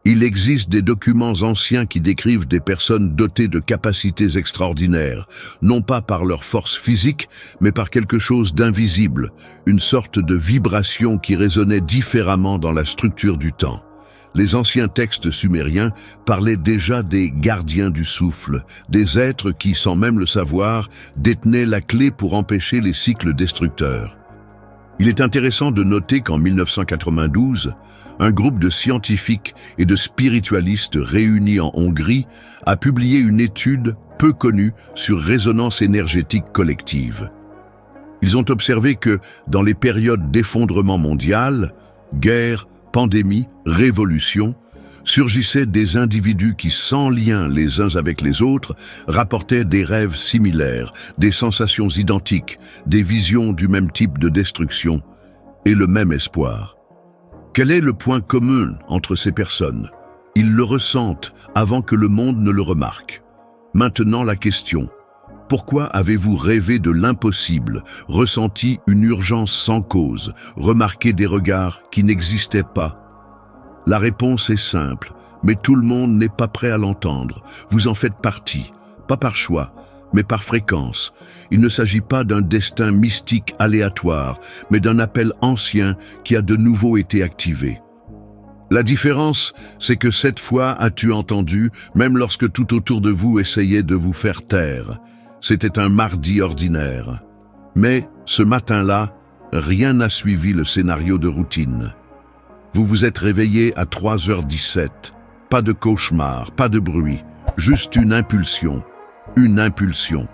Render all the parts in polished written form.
Il existe des documents anciens qui décrivent des personnes dotées de capacités extraordinaires, non pas par leur force physique, mais par quelque chose d'invisible, une sorte de vibration qui résonnait différemment dans la structure du temps. Les anciens textes sumériens parlaient déjà des gardiens du souffle, des êtres qui, sans même le savoir, détenaient la clé pour empêcher les cycles destructeurs. Il est intéressant de noter qu'en 1992, un groupe de scientifiques et de spiritualistes réunis en Hongrie a publié une étude peu connue sur résonance énergétique collective. Ils ont observé que, dans les périodes d'effondrement mondial, guerre, pandémie, révolution, surgissaient des individus qui, sans lien les uns avec les autres, rapportaient des rêves similaires, des sensations identiques, des visions du même type de destruction et le même espoir. Quel est le point commun entre ces personnes? Ils le ressentent avant que le monde ne le remarque. Maintenant la question: pourquoi avez-vous rêvé de l'impossible, ressenti une urgence sans cause, remarqué des regards qui n'existaient pas? La réponse est simple, mais tout le monde n'est pas prêt à l'entendre. Vous en faites partie, pas par choix, mais par fréquence. Il ne s'agit pas d'un destin mystique aléatoire, mais d'un appel ancien qui a de nouveau été activé. La différence, c'est que cette fois as-tu entendu, même lorsque tout autour de vous essayait de vous faire taire. C'était un mardi ordinaire. Mais, ce matin-là, rien n'a suivi le scénario de routine. Vous vous êtes réveillé à 3h17. Pas de cauchemar, pas de bruit, juste une impulsion. Une impulsion.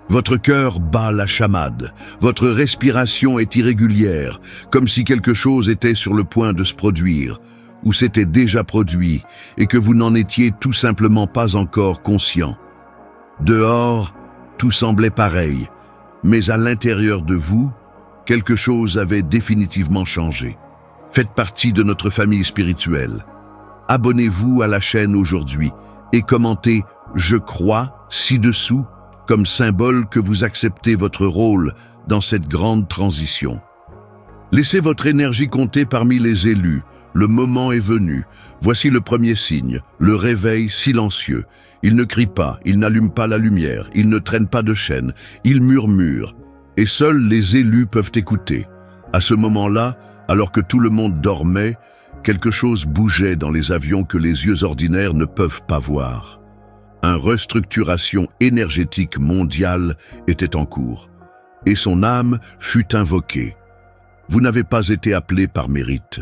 Votre cœur bat la chamade, votre respiration est irrégulière, comme si quelque chose était sur le point de se produire, ou s'était déjà produit, et que vous n'en étiez tout simplement pas encore conscient. Dehors, tout semblait pareil, mais à l'intérieur de vous, quelque chose avait définitivement changé. Faites partie de notre famille spirituelle. Abonnez-vous à la chaîne aujourd'hui et commentez « Je crois » ci-dessous comme symbole que vous acceptez votre rôle dans cette grande transition. Laissez votre énergie compter parmi les élus. Le moment est venu. Voici le premier signe, le réveil silencieux. Il ne crie pas, il n'allume pas la lumière, il ne traîne pas de chaîne, il murmure. Et seuls les élus peuvent écouter. À ce moment-là, alors que tout le monde dormait, quelque chose bougeait dans les avions que les yeux ordinaires ne peuvent pas voir. Une restructuration énergétique mondiale était en cours, et son âme fut invoquée. Vous n'avez pas été appelé par mérite.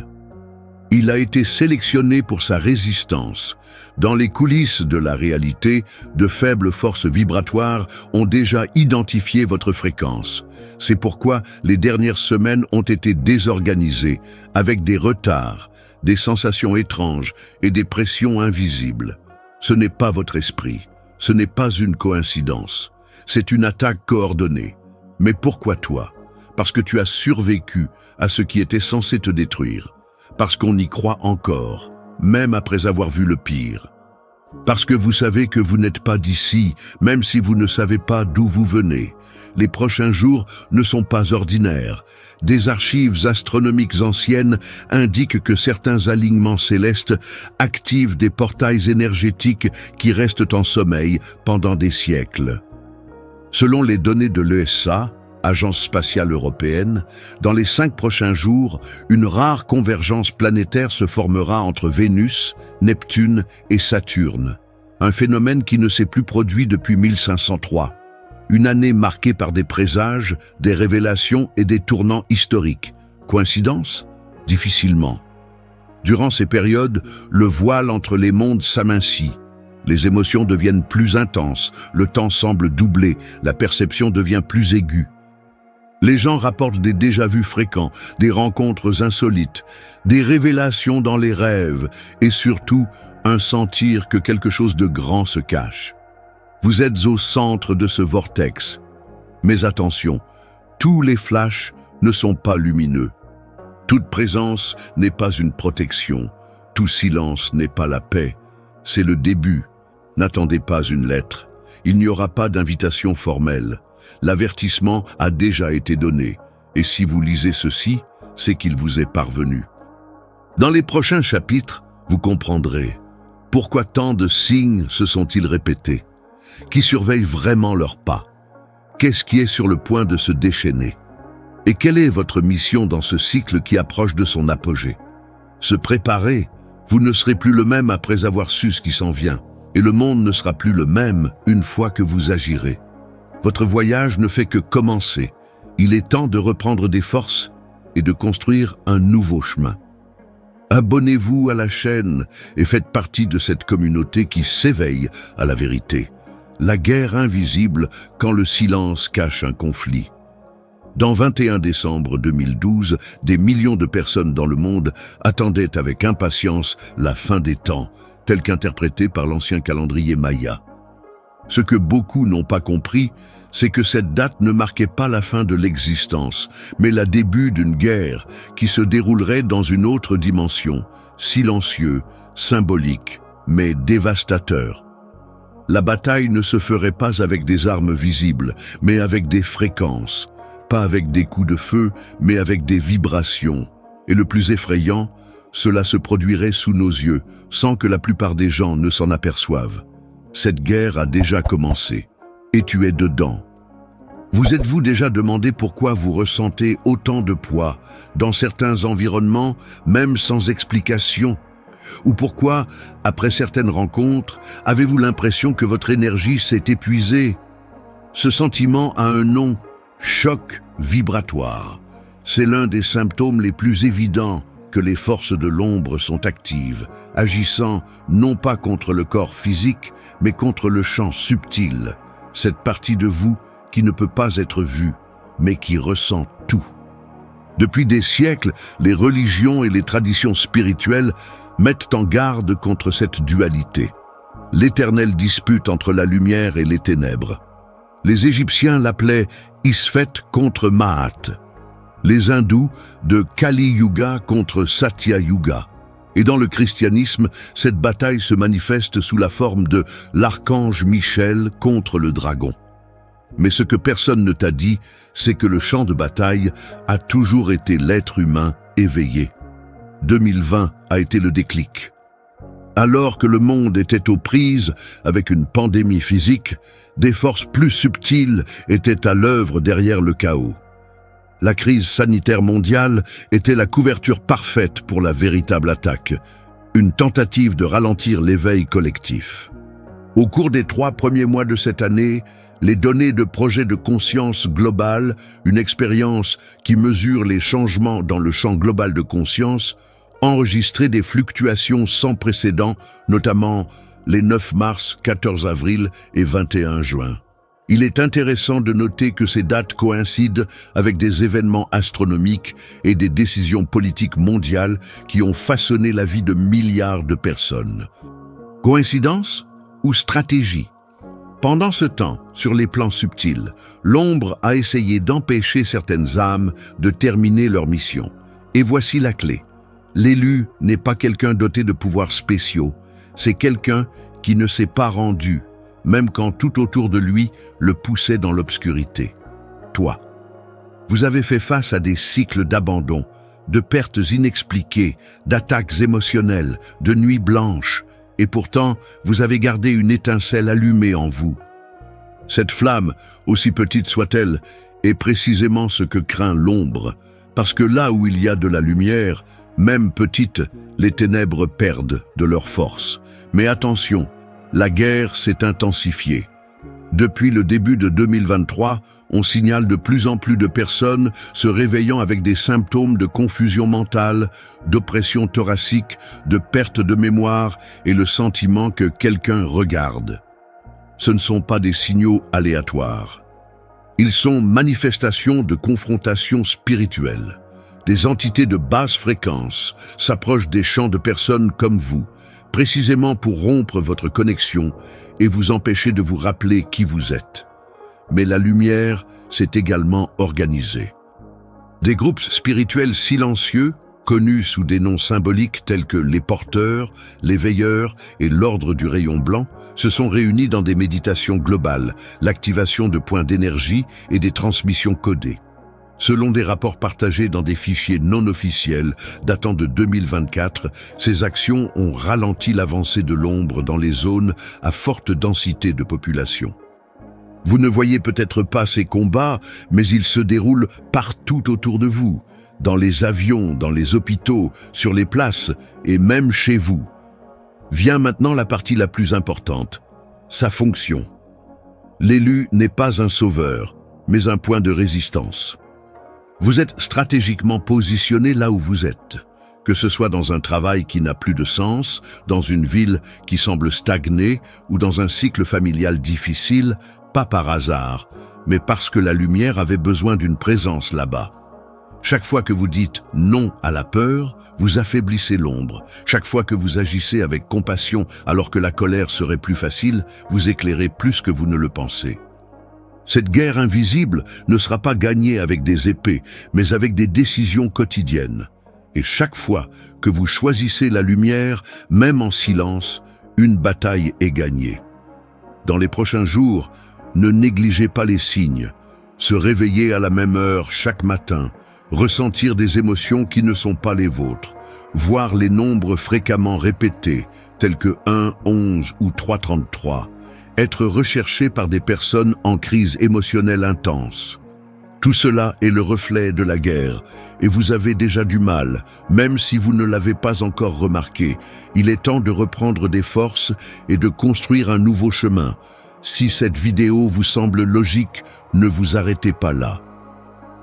Il a été sélectionné pour sa résistance. Dans les coulisses de la réalité, de faibles forces vibratoires ont déjà identifié votre fréquence. C'est pourquoi les dernières semaines ont été désorganisées, avec des retards, des sensations étranges et des pressions invisibles. Ce n'est pas votre esprit, ce n'est pas une coïncidence, c'est une attaque coordonnée. Mais pourquoi toi? Parce que tu as survécu à ce qui était censé te détruire. Parce qu'on y croit encore, même après avoir vu le pire. Parce que vous savez que vous n'êtes pas d'ici, même si vous ne savez pas d'où vous venez. Les prochains jours ne sont pas ordinaires. Des archives astronomiques anciennes indiquent que certains alignements célestes activent des portails énergétiques qui restent en sommeil pendant des siècles. Selon les données de l'ESA, Agence spatiale européenne, dans les 5 prochains jours, une rare convergence planétaire se formera entre Vénus, Neptune et Saturne. Un phénomène qui ne s'est plus produit depuis 1503. Une année marquée par des présages, des révélations et des tournants historiques. Coïncidence? Difficilement. Durant ces périodes, le voile entre les mondes s'amincit. Les émotions deviennent plus intenses, le temps semble doubler, la perception devient plus aiguë. Les gens rapportent des déjà-vus fréquents, des rencontres insolites, des révélations dans les rêves et surtout un sentir que quelque chose de grand se cache. Vous êtes au centre de ce vortex. Mais attention, tous les flashs ne sont pas lumineux. Toute présence n'est pas une protection, tout silence n'est pas la paix. C'est le début. N'attendez pas une lettre. Il n'y aura pas d'invitation formelle. L'avertissement a déjà été donné, et si vous lisez ceci, c'est qu'il vous est parvenu. Dans les prochains chapitres, Vous comprendrez. Pourquoi tant de signes se sont-ils répétés? Qui surveille vraiment leurs pas? Qu'est-ce qui est sur le point de se déchaîner? Et quelle est votre mission dans ce cycle qui approche de son apogée? Se préparer, vous ne serez plus le même après avoir su ce qui s'en vient, et le monde ne sera plus le même une fois que vous agirez. Votre voyage ne fait que commencer. Il est temps de reprendre des forces et de construire un nouveau chemin. Abonnez-vous à la chaîne et faites partie de cette communauté qui s'éveille à la vérité. La guerre invisible quand le silence cache un conflit. Dans 21 décembre 2012, des millions de personnes dans le monde attendaient avec impatience la fin des temps, telle qu'interprétée par l'ancien calendrier Maya. Ce que beaucoup n'ont pas compris, c'est que cette date ne marquait pas la fin de l'existence, mais le début d'une guerre qui se déroulerait dans une autre dimension, silencieux, symbolique, mais dévastateur. La bataille ne se ferait pas avec des armes visibles, mais avec des fréquences, pas avec des coups de feu, mais avec des vibrations. Et le plus effrayant, cela se produirait sous nos yeux, sans que la plupart des gens ne s'en aperçoivent. Cette guerre a déjà commencé, et tu es dedans. Vous êtes-vous déjà demandé pourquoi vous ressentez autant de poids dans certains environnements, même sans explication? Ou pourquoi, après certaines rencontres, avez-vous l'impression que votre énergie s'est épuisée? Ce sentiment a un nom, choc vibratoire. C'est l'un des symptômes les plus évidents que les forces de l'ombre sont actives, agissant non pas contre le corps physique, mais contre le champ subtil, cette partie de vous qui ne peut pas être vue, mais qui ressent tout. Depuis des siècles, les religions et les traditions spirituelles mettent en garde contre cette dualité, l'éternelle dispute entre la lumière et les ténèbres. Les Égyptiens l'appelaient Isfet contre Maat, les hindous de Kali Yuga contre Satya Yuga. Et dans le christianisme, cette bataille se manifeste sous la forme de l'archange Michel contre le dragon. Mais ce que personne ne t'a dit, c'est que le champ de bataille a toujours été l'être humain éveillé. 2020 a été le déclic. Alors que le monde était aux prises avec une pandémie physique, des forces plus subtiles étaient à l'œuvre derrière le chaos. La crise sanitaire mondiale était la couverture parfaite pour la véritable attaque, une tentative de ralentir l'éveil collectif. Au cours des 3 premiers mois de cette année, les données de projet de conscience globale, une expérience qui mesure les changements dans le champ global de conscience, enregistraient des fluctuations sans précédent, notamment les 9 mars, 14 avril et 21 juin. Il est intéressant de noter que ces dates coïncident avec des événements astronomiques et des décisions politiques mondiales qui ont façonné la vie de milliards de personnes. Coïncidence ou stratégie? Pendant ce temps, sur les plans subtils, l'ombre a essayé d'empêcher certaines âmes de terminer leur mission. Et voici la clé. L'élu n'est pas quelqu'un doté de pouvoirs spéciaux, c'est quelqu'un qui ne s'est pas rendu, même quand tout autour de lui le poussait dans l'obscurité. Toi. Vous avez fait face à des cycles d'abandon, de pertes inexpliquées, d'attaques émotionnelles, de nuits blanches, et pourtant vous avez gardé une étincelle allumée en vous. Cette flamme, aussi petite soit-elle, est précisément ce que craint l'ombre, parce que là où il y a de la lumière, même petite, les ténèbres perdent de leur force. Mais attention, la guerre s'est intensifiée. Depuis le début de 2023, on signale de plus en plus de personnes se réveillant avec des symptômes de confusion mentale, d'oppression thoracique, de perte de mémoire et le sentiment que quelqu'un regarde. Ce ne sont pas des signaux aléatoires. Ils sont manifestations de confrontation spirituelle. Des entités de basse fréquence s'approchent des champs de personnes comme vous, précisément pour rompre votre connexion et vous empêcher de vous rappeler qui vous êtes. Mais la lumière s'est également organisée. Des groupes spirituels silencieux, connus sous des noms symboliques tels que les porteurs, les veilleurs et l'ordre du rayon blanc, se sont réunis dans des méditations globales, l'activation de points d'énergie et des transmissions codées. Selon des rapports partagés dans des fichiers non officiels datant de 2024, ces actions ont ralenti l'avancée de l'ombre dans les zones à forte densité de population. Vous ne voyez peut-être pas ces combats, mais ils se déroulent partout autour de vous, dans les avions, dans les hôpitaux, sur les places et même chez vous. Vient maintenant la partie la plus importante, sa fonction. L'élu n'est pas un sauveur, mais un point de résistance. Vous êtes stratégiquement positionné là où vous êtes, que ce soit dans un travail qui n'a plus de sens, dans une ville qui semble stagner ou dans un cycle familial difficile, pas par hasard, mais parce que la lumière avait besoin d'une présence là-bas. Chaque fois que vous dites non à la peur, vous affaiblissez l'ombre. Chaque fois que vous agissez avec compassion alors que la colère serait plus facile, vous éclairez plus que vous ne le pensez. Cette guerre invisible ne sera pas gagnée avec des épées, mais avec des décisions quotidiennes. Et chaque fois que vous choisissez la lumière, même en silence, une bataille est gagnée. Dans les prochains jours, ne négligez pas les signes. Se réveiller à la même heure chaque matin, ressentir des émotions qui ne sont pas les vôtres, voir les nombres fréquemment répétés, tels que 1, 11 ou 333, être recherché par des personnes en crise émotionnelle intense. Tout cela est le reflet de la guerre, et vous avez déjà du mal, même si vous ne l'avez pas encore remarqué. Il est temps de reprendre des forces et de construire un nouveau chemin. Si cette vidéo vous semble logique, ne vous arrêtez pas là.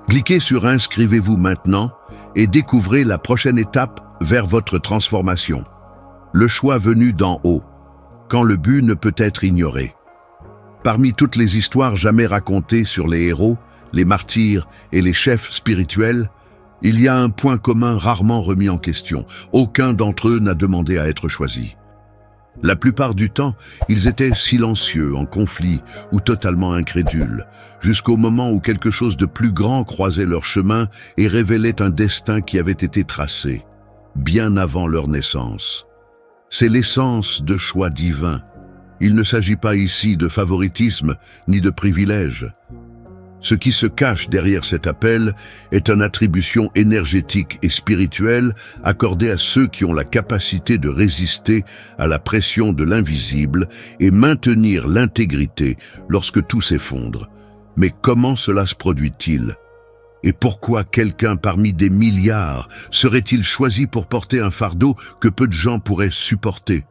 Cliquez sur Inscrivez-vous maintenant et découvrez la prochaine étape vers votre transformation. Le choix venu d'en haut, quand le but ne peut être ignoré. Parmi toutes les histoires jamais racontées sur les héros, les martyrs et les chefs spirituels, il y a un point commun rarement remis en question. Aucun d'entre eux n'a demandé à être choisi. La plupart du temps, ils étaient silencieux, en conflit ou totalement incrédules, jusqu'au moment où quelque chose de plus grand croisait leur chemin et révélait un destin qui avait été tracé, bien avant leur naissance. C'est l'essence de choix divin. Il ne s'agit pas ici de favoritisme ni de privilège. Ce qui se cache derrière cet appel est une attribution énergétique et spirituelle accordée à ceux qui ont la capacité de résister à la pression de l'invisible et maintenir l'intégrité lorsque tout s'effondre. Mais comment cela se produit-il? Et pourquoi quelqu'un parmi des milliards serait-il choisi pour porter un fardeau que peu de gens pourraient supporter?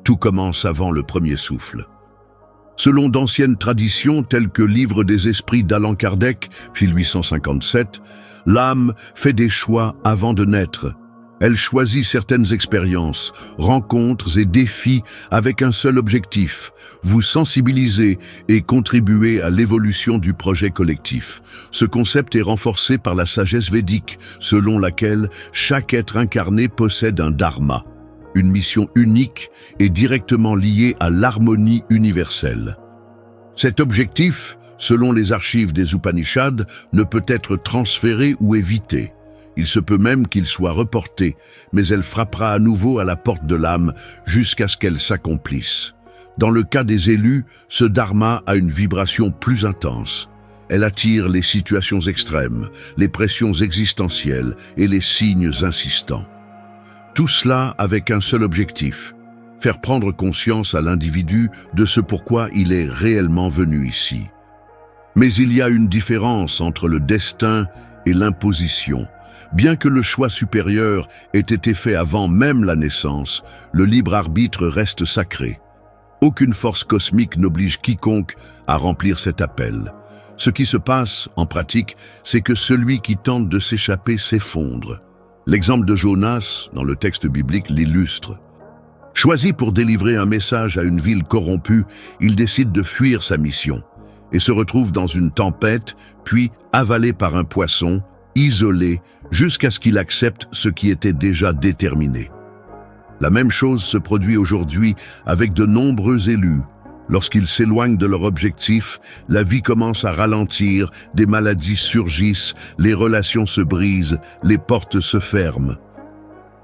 Tout commence avant le premier souffle. Selon d'anciennes traditions telles que Livre des Esprits d'Allan Kardec, 1857, l'âme fait des choix avant de naître. Elle choisit certaines expériences, rencontres et défis avec un seul objectif, vous sensibiliser et contribuer à l'évolution du projet collectif. Ce concept est renforcé par la sagesse védique, selon laquelle chaque être incarné possède un dharma, une mission unique et directement liée à l'harmonie universelle. Cet objectif, selon les archives des Upanishads, ne peut être transféré ou évité. Il se peut même qu'il soit reporté, mais elle frappera à nouveau à la porte de l'âme jusqu'à ce qu'elle s'accomplisse. Dans le cas des élus, ce dharma a une vibration plus intense. Elle attire les situations extrêmes, les pressions existentielles et les signes insistants. Tout cela avec un seul objectif, faire prendre conscience à l'individu de ce pourquoi il est réellement venu ici. Mais il y a une différence entre le destin et l'imposition. Bien que le choix supérieur ait été fait avant même la naissance, le libre arbitre reste sacré. Aucune force cosmique n'oblige quiconque à remplir cet appel. Ce qui se passe, en pratique, c'est que celui qui tente de s'échapper s'effondre. L'exemple de Jonas, dans le texte biblique, l'illustre. Choisi pour délivrer un message à une ville corrompue, il décide de fuir sa mission et se retrouve dans une tempête, puis avalé par un poisson, isolé, jusqu'à ce qu'il accepte ce qui était déjà déterminé. La même chose se produit aujourd'hui avec de nombreux élus. Lorsqu'ils s'éloignent de leur objectif, la vie commence à ralentir, des maladies surgissent, les relations se brisent, les portes se ferment.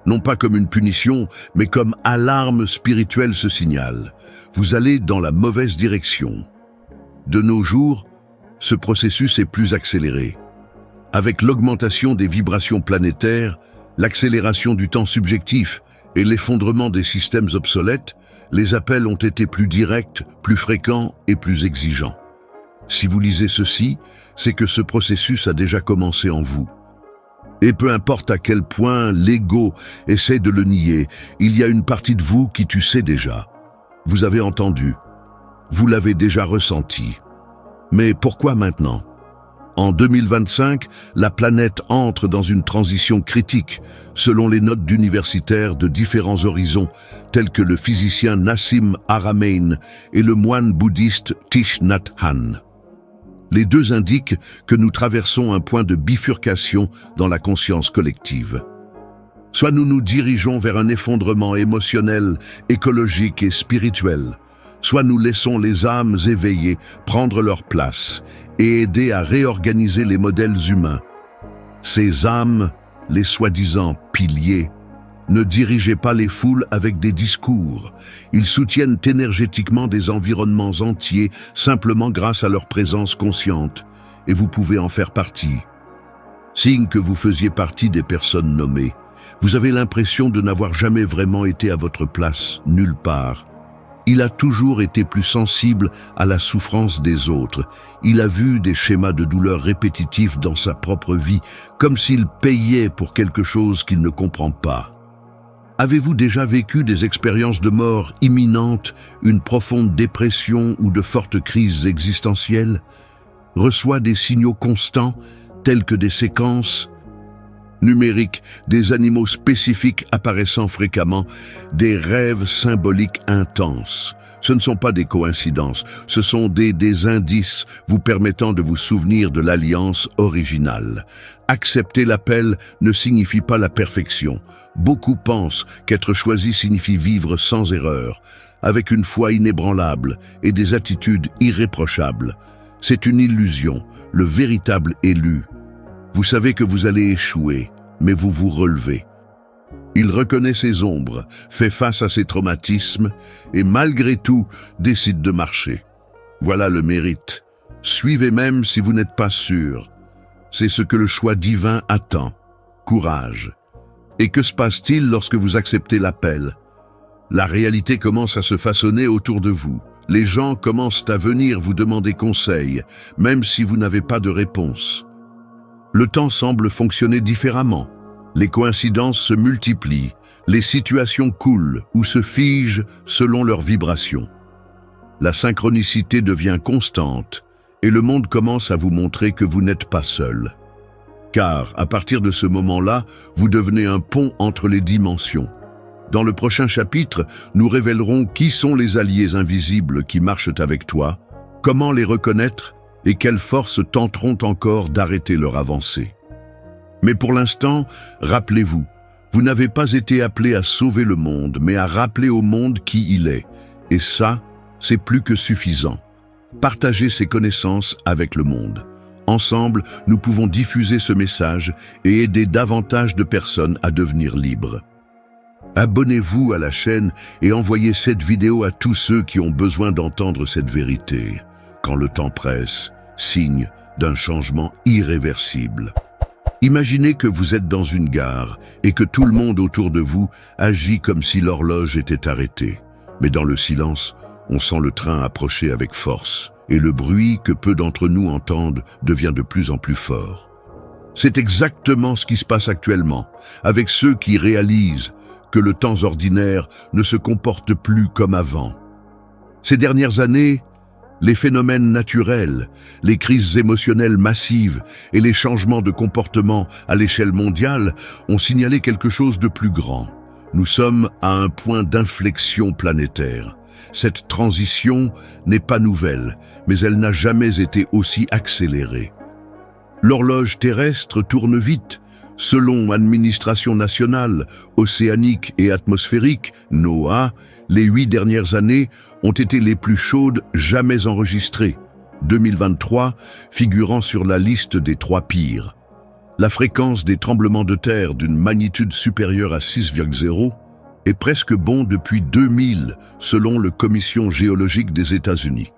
Non pas comme une punition, mais comme alarme spirituelle se signale. Vous allez dans la mauvaise direction. De nos jours, ce processus est plus accéléré. Avec l'augmentation des vibrations planétaires, l'accélération du temps subjectif et l'effondrement des systèmes obsolètes, les appels ont été plus directs, plus fréquents et plus exigeants. Si vous lisez ceci, c'est que ce processus a déjà commencé en vous. Et peu importe à quel point l'ego essaie de le nier, il y a une partie de vous qui tu sais déjà. Vous avez entendu. Vous l'avez déjà ressenti. Mais pourquoi maintenant ? En 2025, la planète entre dans une transition critique, selon les notes d'universitaires de différents horizons, tels que le physicien Nassim Haramein et le moine bouddhiste Thich Nhat Hanh. Les deux indiquent que nous traversons un point de bifurcation dans la conscience collective. Soit nous nous dirigeons vers un effondrement émotionnel, écologique et spirituel, soit nous laissons les âmes éveillées prendre leur place et aider à réorganiser les modèles humains. Ces âmes, les soi-disant piliers, ne dirigez pas les foules avec des discours. Ils soutiennent énergétiquement des environnements entiers simplement grâce à leur présence consciente, et vous pouvez en faire partie. Signe que vous faisiez partie des personnes nommées. Vous avez l'impression de n'avoir jamais vraiment été à votre place, nulle part. Il a toujours été plus sensible à la souffrance des autres. Il a vu des schémas de douleur répétitifs dans sa propre vie, comme s'il payait pour quelque chose qu'il ne comprend pas. Avez-vous déjà vécu des expériences de mort imminente, une profonde dépression ou de fortes crises existentielles? Reçoit des signaux constants, tels que des séquences numériques, des animaux spécifiques apparaissant fréquemment, des rêves symboliques intenses. Ce ne sont pas des coïncidences, ce sont des indices vous permettant de vous souvenir de l'alliance originale. Accepter l'appel ne signifie pas la perfection. Beaucoup pensent qu'être choisi signifie vivre sans erreur, avec une foi inébranlable et des attitudes irréprochables. C'est une illusion, le véritable élu. Vous savez que vous allez échouer, mais vous vous relevez. Il reconnaît ses ombres, fait face à ses traumatismes et malgré tout décide de marcher. Voilà le mérite. Suivez même si vous n'êtes pas sûr. C'est ce que le choix divin attend. Courage. Et que se passe-t-il lorsque vous acceptez l'appel? La réalité commence à se façonner autour de vous. Les gens commencent à venir vous demander conseil, même si vous n'avez pas de réponse. Le temps semble fonctionner différemment. Les coïncidences se multiplient, les situations coulent ou se figent selon leur vibration. La synchronicité devient constante et le monde commence à vous montrer que vous n'êtes pas seul. Car, à partir de ce moment-là, vous devenez un pont entre les dimensions. Dans le prochain chapitre, nous révélerons qui sont les alliés invisibles qui marchent avec toi, comment les reconnaître et quelles forces tenteront encore d'arrêter leur avancée. Mais pour l'instant, rappelez-vous, vous n'avez pas été appelé à sauver le monde, mais à rappeler au monde qui il est. Et ça, c'est plus que suffisant. Partagez ces connaissances avec le monde. Ensemble, nous pouvons diffuser ce message et aider davantage de personnes à devenir libres. Abonnez-vous à la chaîne et envoyez cette vidéo à tous ceux qui ont besoin d'entendre cette vérité. Quand le temps presse, signe d'un changement irréversible. Imaginez que vous êtes dans une gare et que tout le monde autour de vous agit comme si l'horloge était arrêtée. Mais dans le silence, on sent le train approcher avec force et le bruit que peu d'entre nous entendent devient de plus en plus fort. C'est exactement ce qui se passe actuellement avec ceux qui réalisent que le temps ordinaire ne se comporte plus comme avant. Ces dernières années, les phénomènes naturels, les crises émotionnelles massives et les changements de comportement à l'échelle mondiale ont signalé quelque chose de plus grand. Nous sommes à un point d'inflexion planétaire. Cette transition n'est pas nouvelle, mais elle n'a jamais été aussi accélérée. L'horloge terrestre tourne vite. Selon Administration nationale, océanique et atmosphérique, NOAA, les 8 dernières années ont été les plus chaudes jamais enregistrées, 2023 figurant sur la liste des 3 pires. La fréquence des tremblements de terre d'une magnitude supérieure à 6,0 est presque bon depuis 2000, selon la Commission géologique des États-Unis.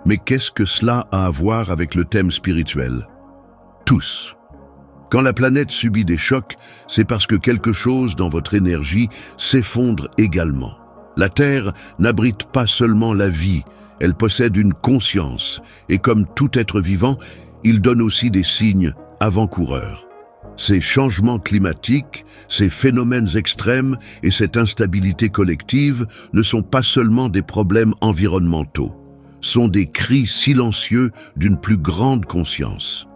Mais qu'est-ce que cela a à voir avec le thème spirituel? Tous. Quand la planète subit des chocs, c'est parce que quelque chose dans votre énergie s'effondre également. La Terre n'abrite pas seulement la vie, elle possède une conscience, et comme tout être vivant, il donne aussi des signes avant-coureurs. Ces changements climatiques, ces phénomènes extrêmes et cette instabilité collective ne sont pas seulement des problèmes environnementaux, sont des cris silencieux d'une plus grande conscience.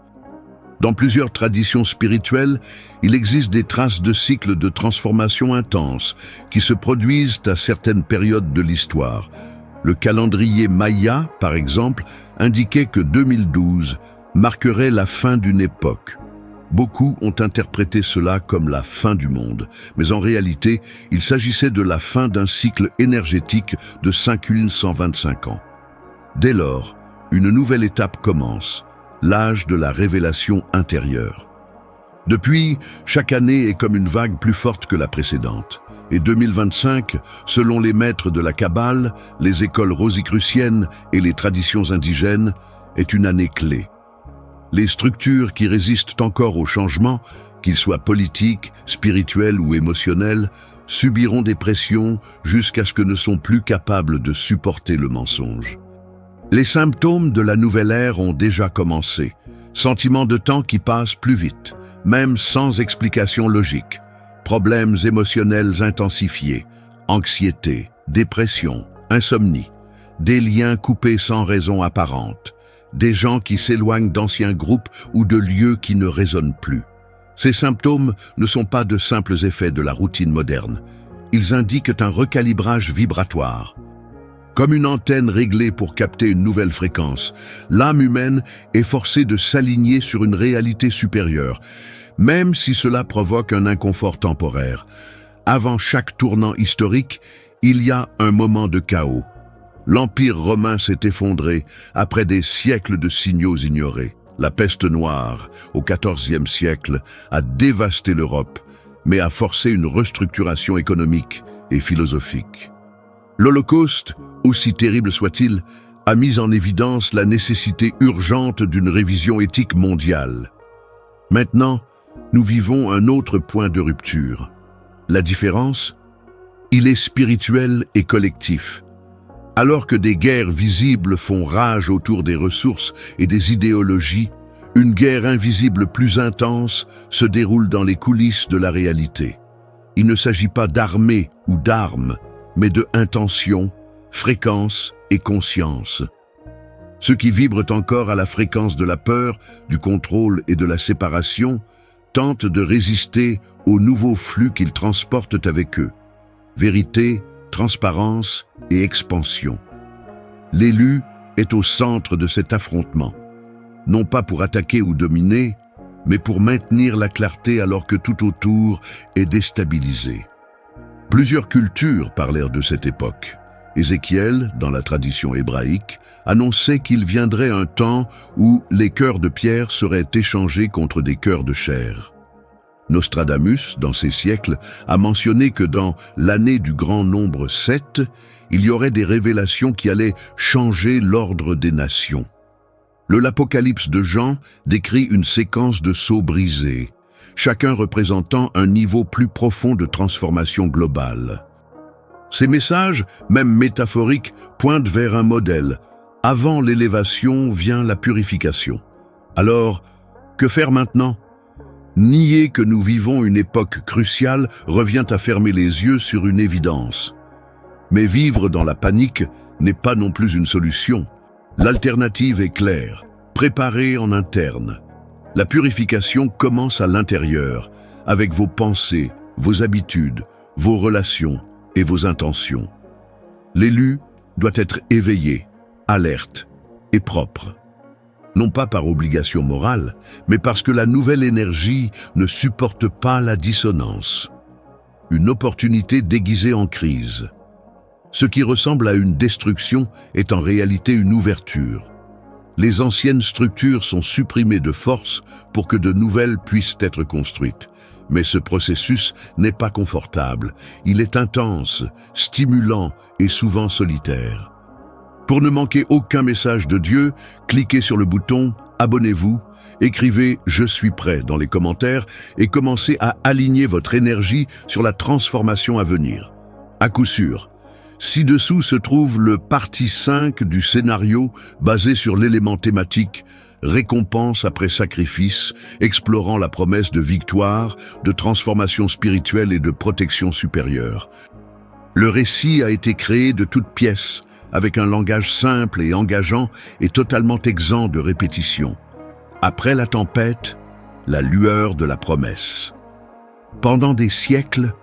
Dans plusieurs traditions spirituelles, il existe des traces de cycles de transformation intenses qui se produisent à certaines périodes de l'histoire. Le calendrier Maya, par exemple, indiquait que 2012 marquerait la fin d'une époque. Beaucoup ont interprété cela comme la fin du monde, mais en réalité, il s'agissait de la fin d'un cycle énergétique de 5125 ans. Dès lors, une nouvelle étape commence, l'âge de la révélation intérieure. Depuis, chaque année est comme une vague plus forte que la précédente. Et 2025, selon les maîtres de la Kabbale, les écoles rosicruciennes et les traditions indigènes, est une année clé. Les structures qui résistent encore au changement, qu'ils soient politiques, spirituels ou émotionnels, subiront des pressions jusqu'à ce que ne sont plus capables de supporter le mensonge. Les symptômes de la nouvelle ère ont déjà commencé. Sentiment de temps qui passe plus vite, même sans explication logique. Problèmes émotionnels intensifiés, anxiété, dépression, insomnie. Des liens coupés sans raison apparente. Des gens qui s'éloignent d'anciens groupes ou de lieux qui ne résonnent plus. Ces symptômes ne sont pas de simples effets de la routine moderne. Ils indiquent un recalibrage vibratoire. Comme une antenne réglée pour capter une nouvelle fréquence, l'âme humaine est forcée de s'aligner sur une réalité supérieure, même si cela provoque un inconfort temporaire. Avant chaque tournant historique, il y a un moment de chaos. L'Empire romain s'est effondré après des siècles de signaux ignorés. La peste noire, au XIVe siècle, a dévasté l'Europe, mais a forcé une restructuration économique et philosophique. L'Holocauste, aussi terrible soit-il, a mis en évidence la nécessité urgente d'une révision éthique mondiale. Maintenant, nous vivons un autre point de rupture. La différence? Il est spirituel et collectif. Alors que des guerres visibles font rage autour des ressources et des idéologies, une guerre invisible plus intense se déroule dans les coulisses de la réalité. Il ne s'agit pas d'armée ou d'armes, mais de intention, fréquence et conscience. Ceux qui vibrent encore à la fréquence de la peur, du contrôle et de la séparation tentent de résister aux nouveaux flux qu'ils transportent avec eux. Vérité, transparence et expansion. L'élu est au centre de cet affrontement, non pas pour attaquer ou dominer, mais pour maintenir la clarté alors que tout autour est déstabilisé. Plusieurs cultures parlèrent de cette époque. Ézéchiel, dans la tradition hébraïque, annonçait qu'il viendrait un temps où les cœurs de pierre seraient échangés contre des cœurs de chair. Nostradamus, dans ces siècles, a mentionné que dans l'année du grand nombre 7, il y aurait des révélations qui allaient changer l'ordre des nations. L'Apocalypse de Jean décrit une séquence de sceaux brisés, chacun représentant un niveau plus profond de transformation globale. Ces messages, même métaphoriques, pointent vers un modèle. Avant l'élévation vient la purification. Alors, que faire maintenant? Nier que nous vivons une époque cruciale revient à fermer les yeux sur une évidence. Mais vivre dans la panique n'est pas non plus une solution. L'alternative est claire, préparée en interne. La purification commence à l'intérieur, avec vos pensées, vos habitudes, vos relations et vos intentions. L'élu doit être éveillé, alerte et propre. Non pas par obligation morale, mais parce que la nouvelle énergie ne supporte pas la dissonance. Une opportunité déguisée en crise. Ce qui ressemble à une destruction est en réalité une ouverture. Les anciennes structures sont supprimées de force pour que de nouvelles puissent être construites. Mais ce processus n'est pas confortable. Il est intense, stimulant et souvent solitaire. Pour ne manquer aucun message de Dieu, cliquez sur le bouton abonnez-vous, écrivez « Je suis prêt » dans les commentaires et commencez à aligner votre énergie sur la transformation à venir. À coup sûr, ci-dessous se trouve le partie 5 du scénario basé sur l'élément thématique récompense après sacrifice, explorant la promesse de victoire, de transformation spirituelle et de protection supérieure. Le récit a été créé de toutes pièces, avec un langage simple et engageant et totalement exempt de répétition. Après la tempête, la lueur de la promesse. Pendant des siècles,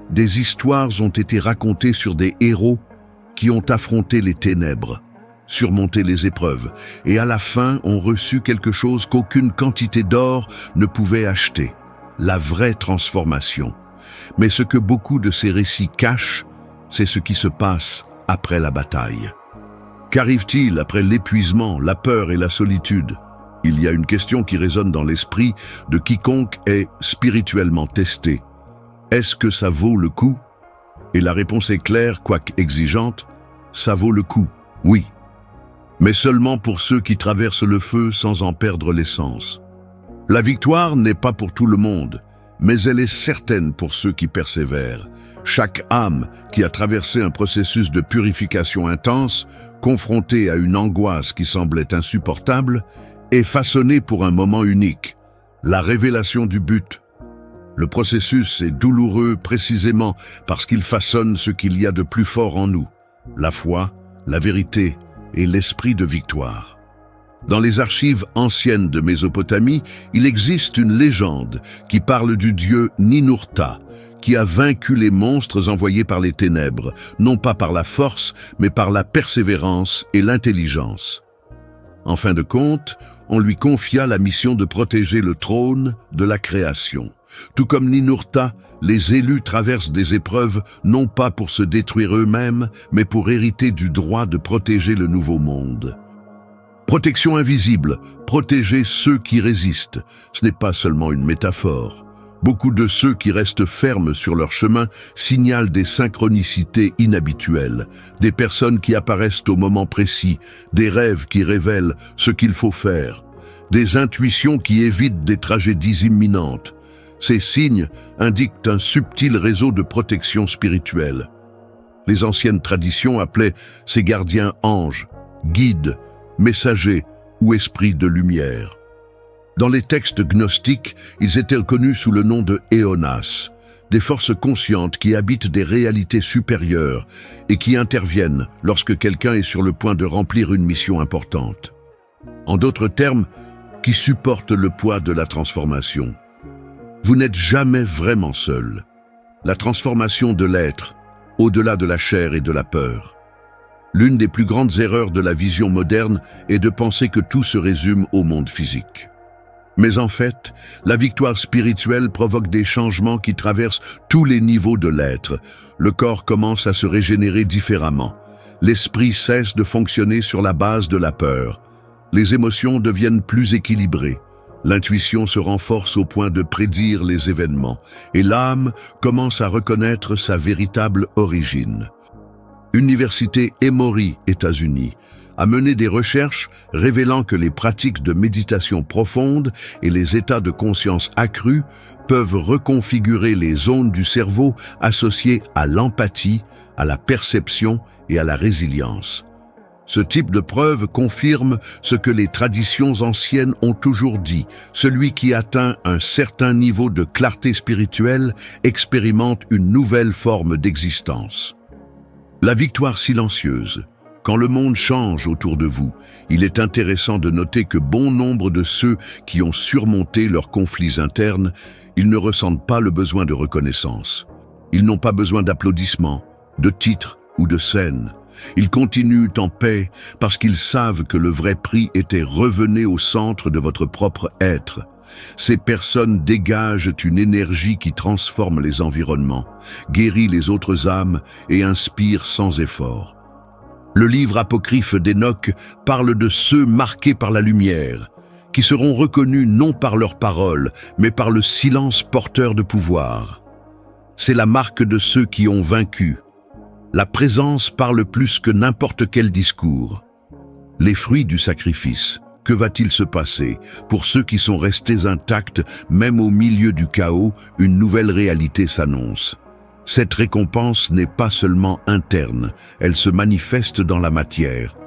des histoires ont été racontées sur des héros qui ont affronté les ténèbres, surmonté les épreuves, et à la fin ont reçu quelque chose qu'aucune quantité d'or ne pouvait acheter, la vraie transformation. Mais ce que beaucoup de ces récits cachent, c'est ce qui se passe après la bataille. Qu'arrive-t-il après l'épuisement, la peur et la solitude? Il y a une question qui résonne dans l'esprit de quiconque est spirituellement testé. Est-ce que ça vaut le coup? Et la réponse est claire, quoique exigeante, ça vaut le coup, oui. Mais seulement pour ceux qui traversent le feu sans en perdre l'essence. La victoire n'est pas pour tout le monde, mais elle est certaine pour ceux qui persévèrent. Chaque âme qui a traversé un processus de purification intense, confrontée à une angoisse qui semblait insupportable, est façonnée pour un moment unique, la révélation du but. Le processus est douloureux précisément parce qu'il façonne ce qu'il y a de plus fort en nous, la foi, la vérité et l'esprit de victoire. Dans les archives anciennes de Mésopotamie, il existe une légende qui parle du dieu Ninurta, qui a vaincu les monstres envoyés par les ténèbres, non pas par la force, mais par la persévérance et l'intelligence. En fin de compte, on lui confia la mission de protéger le trône de la création. Tout comme Ninurta, les élus traversent des épreuves non pas pour se détruire eux-mêmes, mais pour hériter du droit de protéger le nouveau monde. Protection invisible, protéger ceux qui résistent, ce n'est pas seulement une métaphore. Beaucoup de ceux qui restent fermes sur leur chemin signalent des synchronicités inhabituelles, des personnes qui apparaissent au moment précis, des rêves qui révèlent ce qu'il faut faire, des intuitions qui évitent des tragédies imminentes. Ces signes indiquent un subtil réseau de protection spirituelle. Les anciennes traditions appelaient ces gardiens anges, guides, messagers ou esprits de lumière. Dans les textes gnostiques, ils étaient connus sous le nom de Éonas, des forces conscientes qui habitent des réalités supérieures et qui interviennent lorsque quelqu'un est sur le point de remplir une mission importante. En d'autres termes, qui supportent le poids de la transformation. Vous n'êtes jamais vraiment seul. La transformation de l'être, au-delà de la chair et de la peur. L'une des plus grandes erreurs de la vision moderne est de penser que tout se résume au monde physique. Mais en fait, la victoire spirituelle provoque des changements qui traversent tous les niveaux de l'être. Le corps commence à se régénérer différemment. L'esprit cesse de fonctionner sur la base de la peur. Les émotions deviennent plus équilibrées. L'intuition se renforce au point de prédire les événements. Et l'âme commence à reconnaître sa véritable origine. Université Emory, États-Unis, a mené des recherches révélant que les pratiques de méditation profonde et les états de conscience accrus peuvent reconfigurer les zones du cerveau associées à l'empathie, à la perception et à la résilience. Ce type de preuve confirme ce que les traditions anciennes ont toujours dit. Celui qui atteint un certain niveau de clarté spirituelle expérimente une nouvelle forme d'existence. La victoire silencieuse. Quand le monde change autour de vous, il est intéressant de noter que bon nombre de ceux qui ont surmonté leurs conflits internes, ils ne ressentent pas le besoin de reconnaissance. Ils n'ont pas besoin d'applaudissements, de titres ou de scènes. Ils continuent en paix parce qu'ils savent que le vrai prix était revenez au centre de votre propre être. Ces personnes dégagent une énergie qui transforme les environnements, guérit les autres âmes et inspire sans effort. Le livre apocryphe d'Enoch parle de ceux marqués par la lumière, qui seront reconnus non par leurs paroles, mais par le silence porteur de pouvoir. C'est la marque de ceux qui ont vaincu. La présence parle plus que n'importe quel discours. Les fruits du sacrifice, Que va-t-il se passer? Pour ceux qui sont restés intacts, même au milieu du chaos, une nouvelle réalité s'annonce. Cette récompense n'est pas seulement interne, elle se manifeste dans la matière.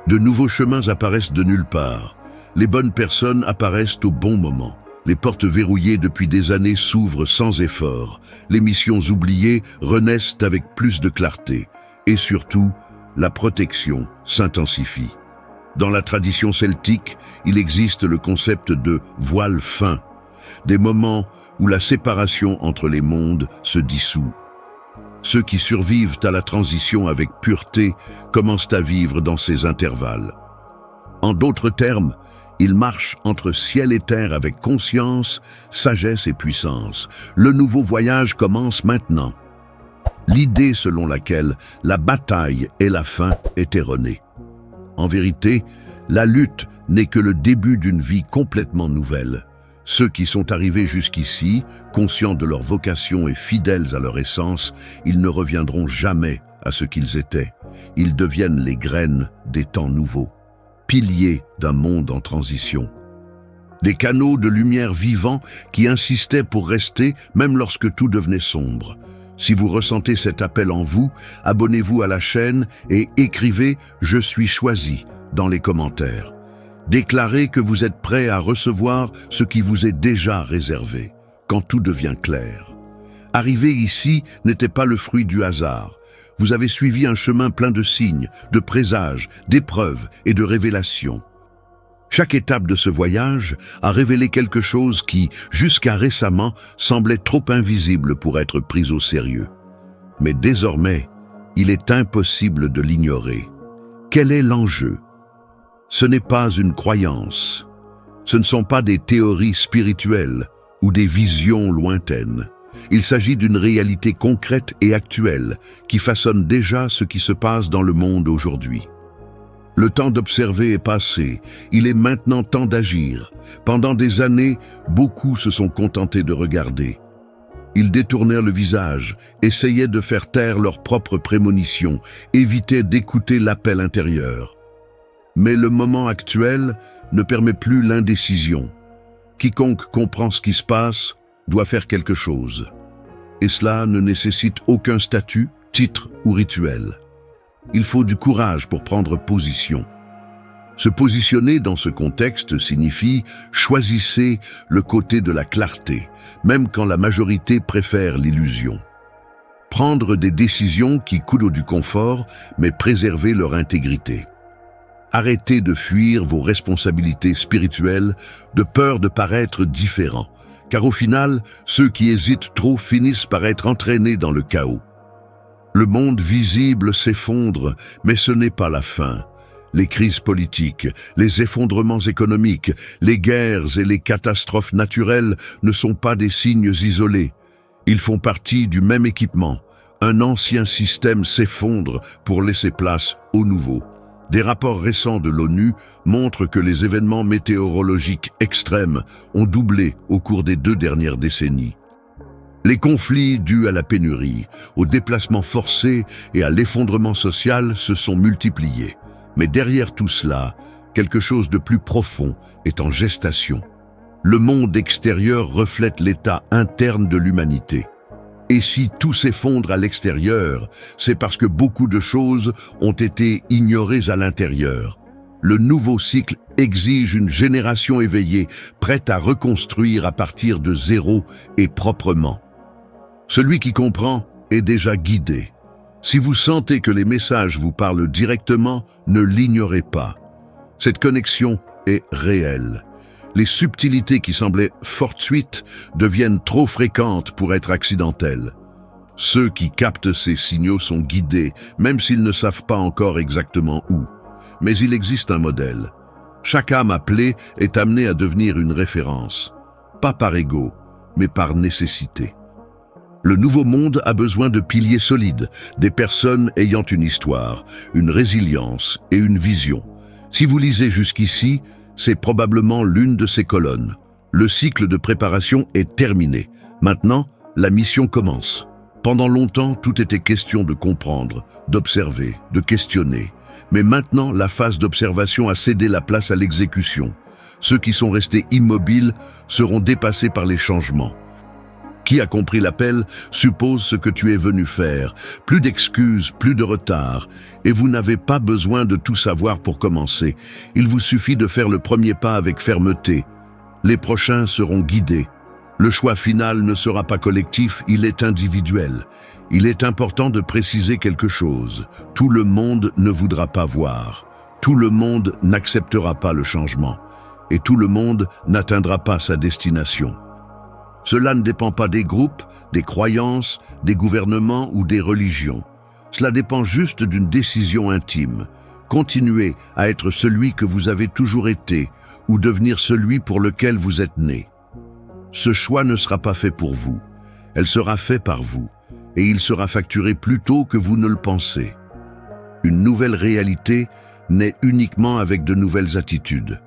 De nouveaux chemins apparaissent de nulle part. Les bonnes personnes apparaissent au bon moment. Les portes verrouillées depuis des années s'ouvrent sans effort. Les missions oubliées renaissent avec plus de clarté. Et surtout, la protection s'intensifie. Dans la tradition celtique, il existe le concept de voile fin, des moments où la séparation entre les mondes se dissout. Ceux qui survivent à la transition avec pureté commencent à vivre dans ces intervalles. En d'autres termes, ils marchent entre ciel et terre avec conscience, sagesse et puissance. Le nouveau voyage commence maintenant. L'idée selon laquelle la bataille est la fin est erronée. En vérité, la lutte n'est que le début d'une vie complètement nouvelle. Ceux qui sont arrivés jusqu'ici, conscients de leur vocation et fidèles à leur essence, ils ne reviendront jamais à ce qu'ils étaient. Ils deviennent les graines des temps nouveaux, piliers d'un monde en transition. Des canaux de lumière vivants qui insistaient pour rester même lorsque tout devenait sombre. Si vous ressentez cet appel en vous, abonnez-vous à la chaîne et écrivez « Je suis choisi » dans les commentaires. Déclarez que vous êtes prêt à recevoir ce qui vous est déjà réservé, quand tout devient clair. Arriver ici n'était pas le fruit du hasard. Vous avez suivi un chemin plein de signes, de présages, d'épreuves et de révélations. Chaque étape de ce voyage a révélé quelque chose qui, jusqu'à récemment, semblait trop invisible pour être pris au sérieux. Mais désormais, il est impossible de l'ignorer. Quel est l'enjeu? Ce n'est pas une croyance. Ce ne sont pas des théories spirituelles ou des visions lointaines. Il s'agit d'une réalité concrète et actuelle qui façonne déjà ce qui se passe dans le monde aujourd'hui. Le temps d'observer est passé, il est maintenant temps d'agir. Pendant des années, beaucoup se sont contentés de regarder. Ils détournèrent le visage, essayaient de faire taire leurs propres prémonitions, évitaient d'écouter l'appel intérieur. Mais le moment actuel ne permet plus l'indécision. Quiconque comprend ce qui se passe doit faire quelque chose. Et cela ne nécessite aucun statut, titre ou rituel. Il faut du courage pour prendre position. Se positionner dans ce contexte signifie « choisissez le côté de la clarté », même quand la majorité préfère l'illusion. Prendre des décisions qui coûtent du confort, mais préserver leur intégrité. Arrêtez de fuir vos responsabilités spirituelles de peur de paraître différents, car au final, ceux qui hésitent trop finissent par être entraînés dans le chaos. Le monde visible s'effondre, mais ce n'est pas la fin. Les crises politiques, les effondrements économiques, les guerres et les catastrophes naturelles ne sont pas des signes isolés. Ils font partie du même équipement. Un ancien système s'effondre pour laisser place au nouveau. Des rapports récents de l'ONU montrent que les événements météorologiques extrêmes ont doublé au cours des 2 dernières décennies. Les conflits dus à la pénurie, aux déplacements forcés et à l'effondrement social se sont multipliés. Mais derrière tout cela, quelque chose de plus profond est en gestation. Le monde extérieur reflète l'état interne de l'humanité. Et si tout s'effondre à l'extérieur, c'est parce que beaucoup de choses ont été ignorées à l'intérieur. Le nouveau cycle exige une génération éveillée, prête à reconstruire à partir de zéro et proprement. Celui qui comprend est déjà guidé. Si vous sentez que les messages vous parlent directement, ne l'ignorez pas. Cette connexion est réelle. Les subtilités qui semblaient fortuites deviennent trop fréquentes pour être accidentelles. Ceux qui captent ces signaux sont guidés, même s'ils ne savent pas encore exactement où. Mais il existe un modèle. Chaque âme appelée est amenée à devenir une référence, pas par ego, mais par nécessité. Le nouveau monde a besoin de piliers solides, des personnes ayant une histoire, une résilience et une vision. Si vous lisez jusqu'ici, c'est probablement l'une de ces colonnes. Le cycle de préparation est terminé. Maintenant, la mission commence. Pendant longtemps, tout était question de comprendre, d'observer, de questionner. Mais maintenant, la phase d'observation a cédé la place à l'exécution. Ceux qui sont restés immobiles seront dépassés par les changements. Qui a compris l'appel suppose ce que tu es venu faire. Plus d'excuses, plus de retard. Et vous n'avez pas besoin de tout savoir pour commencer. Il vous suffit de faire le premier pas avec fermeté. Les prochains seront guidés. Le choix final ne sera pas collectif, il est individuel. Il est important de préciser quelque chose. Tout le monde ne voudra pas voir. Tout le monde n'acceptera pas le changement. Et tout le monde n'atteindra pas sa destination. Cela ne dépend pas des groupes, des croyances, des gouvernements ou des religions. Cela dépend juste d'une décision intime. Continuez à être celui que vous avez toujours été ou devenir celui pour lequel vous êtes né. Ce choix ne sera pas fait pour vous. Elle sera faite par vous et il sera facturé plus tôt que vous ne le pensez. Une nouvelle réalité naît uniquement avec de nouvelles attitudes.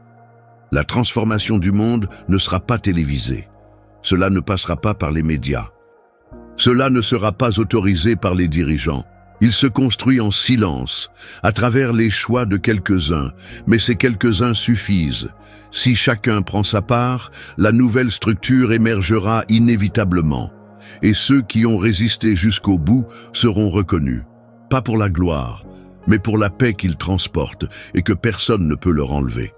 La transformation du monde ne sera pas télévisée. Cela ne passera pas par les médias. Cela ne sera pas autorisé par les dirigeants. Il se construit en silence, à travers les choix de quelques-uns, mais ces quelques-uns suffisent. Si chacun prend sa part, la nouvelle structure émergera inévitablement. Et ceux qui ont résisté jusqu'au bout seront reconnus. Pas pour la gloire, mais pour la paix qu'ils transportent et que personne ne peut leur enlever.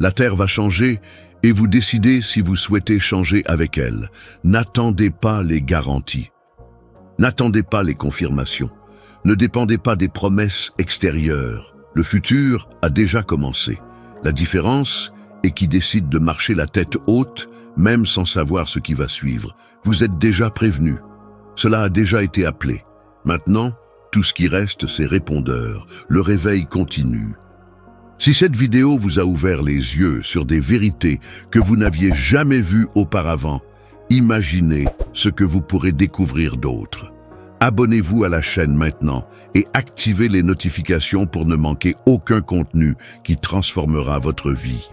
La terre va changer et vous décidez si vous souhaitez changer avec elle. N'attendez pas les garanties. N'attendez pas les confirmations. Ne dépendez pas des promesses extérieures. Le futur a déjà commencé. La différence est qui décide de marcher la tête haute, même sans savoir ce qui va suivre. Vous êtes déjà prévenu. Cela a déjà été appelé. Maintenant, tout ce qui reste, c'est répondeur. Le réveil continue. Si cette vidéo vous a ouvert les yeux sur des vérités que vous n'aviez jamais vues auparavant, imaginez ce que vous pourrez découvrir d'autres. Abonnez-vous à la chaîne maintenant et activez les notifications pour ne manquer aucun contenu qui transformera votre vie.